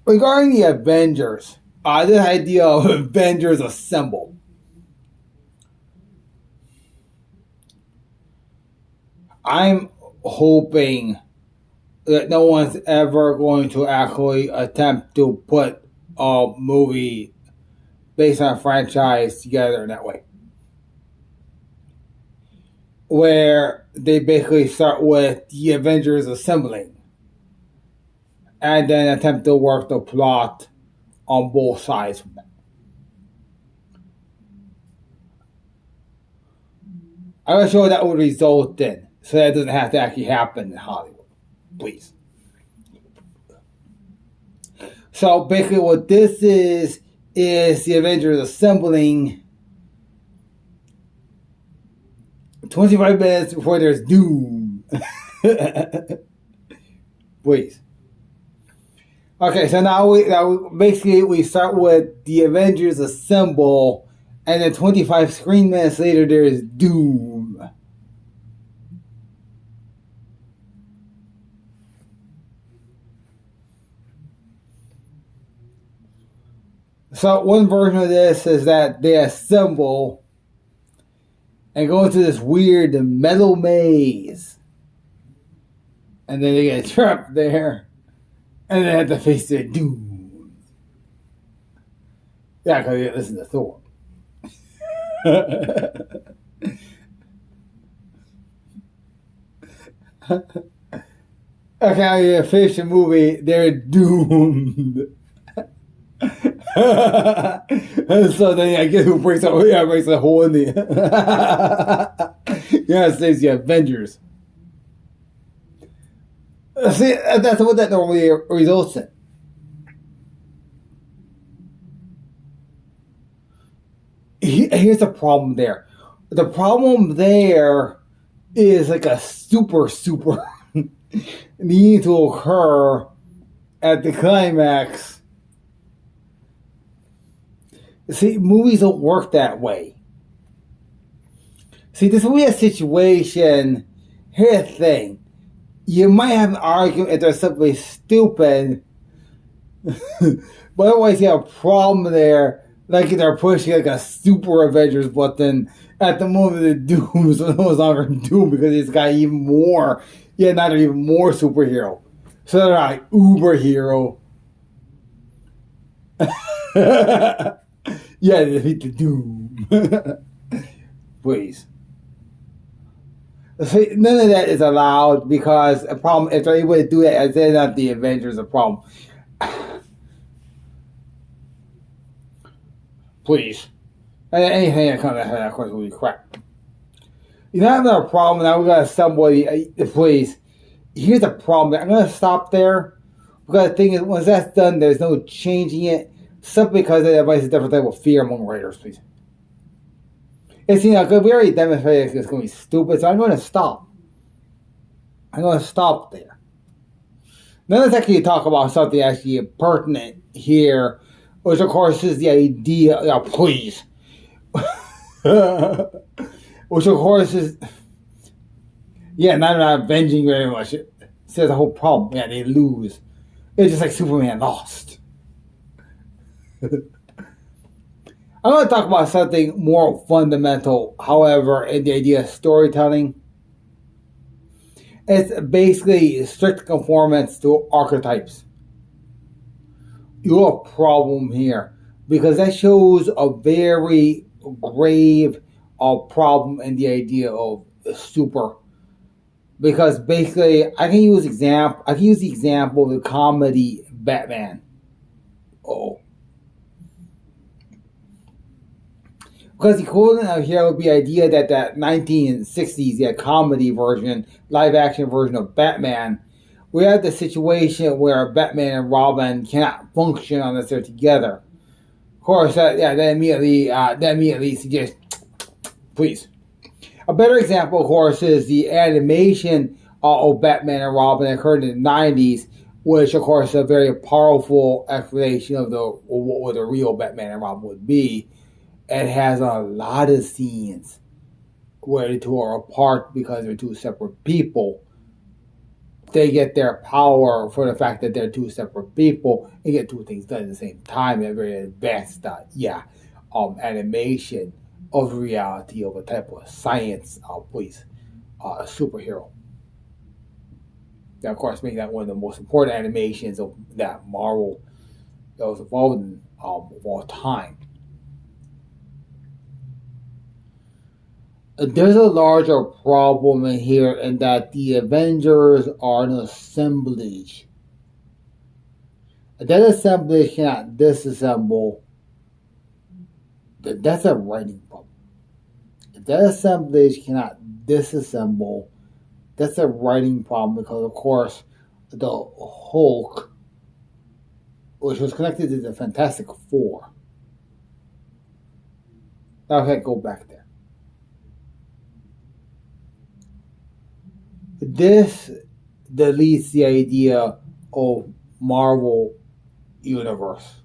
Regarding the Avengers, this idea of Avengers Assemble, I'm hoping that no one's ever going to actually attempt to put a movie based on a franchise together in that way. Where they basically start with the Avengers assembling and then attempt to work the plot on both sides from that. I'm not sure what that would result in, so that doesn't have to actually happen in Hollywood. Please. So basically, what this is the Avengers assembling 25 minutes before there's doom. Please. Okay, so now basically we start with the Avengers assemble, and then 25 screen minutes later there's doom. So one version of this is that they assemble and go into this weird metal maze, and then they get trapped there, and they have to face their doom. Yeah, because you listen to Thor. Okay, you finish the movie, they're doomed. And so then I guess who breaks a hole in the United States, the Avengers. See, that's what that normally results in. Here's the problem there. The problem there is like a super need to occur at the climax. See, movies don't work that way. See, this will be a situation. Here's the thing. You might have an argument if they're simply stupid, but otherwise you have a problem there. Like they're pushing like a super Avengers button at the moment the Doom is no longer Doom because it's got even more, now they're even more superhero. So they're like uber hero. Yeah, they defeat the Doom. Please. See, none of that is allowed because a problem, if they're able to do that, they're not the Avengers, a problem. Please. Anything that comes out of that, of course, will be crap. You don't have a problem, now we got somebody, please. Here's the problem. I'm going to stop there because the thing is, once that's done, there's no changing it simply because everybody's a different type of fear among writers, please. It's, we already demonstrated it's going to be stupid, so I'm going to stop. I'm going to stop there. Now let's actually talk about something actually pertinent here, which of course is the idea, please. Which of course is, not avenging very much. It says the whole problem. Yeah, they lose. It's just like Superman lost. I'm going to talk about something more fundamental, however, in the idea of storytelling. It's basically strict conformance to archetypes. You have a problem here because that shows a very grave problem in the idea of super. Because basically, I can use the example of the comedy Batman. Because the equivalent of here would be the idea that 1960s, comedy version, live action version of Batman, we have the situation where Batman and Robin cannot function unless they're together. Of course, that immediately suggests, please. A better example, of course, is the animation of Batman and Robin that occurred in the 90s, which, of course, is a very powerful explanation of what the real Batman and Robin would be. It has a lot of scenes where the two are apart because they're two separate people. they get their power for the fact that they're two separate people and get two things done at the same time. And very advanced, animation of reality of a type of science, please, superhero. Now, of course, making that one of the most important animations of that Marvel that was involved in of all time. There's a larger problem in here in that the Avengers are an assemblage. That assemblage cannot disassemble. That's a writing problem. If that assemblage cannot disassemble, that's a writing problem because, of course, the Hulk, which was connected to the Fantastic Four. Now I can't go back there. This deletes the idea of Marvel Universe.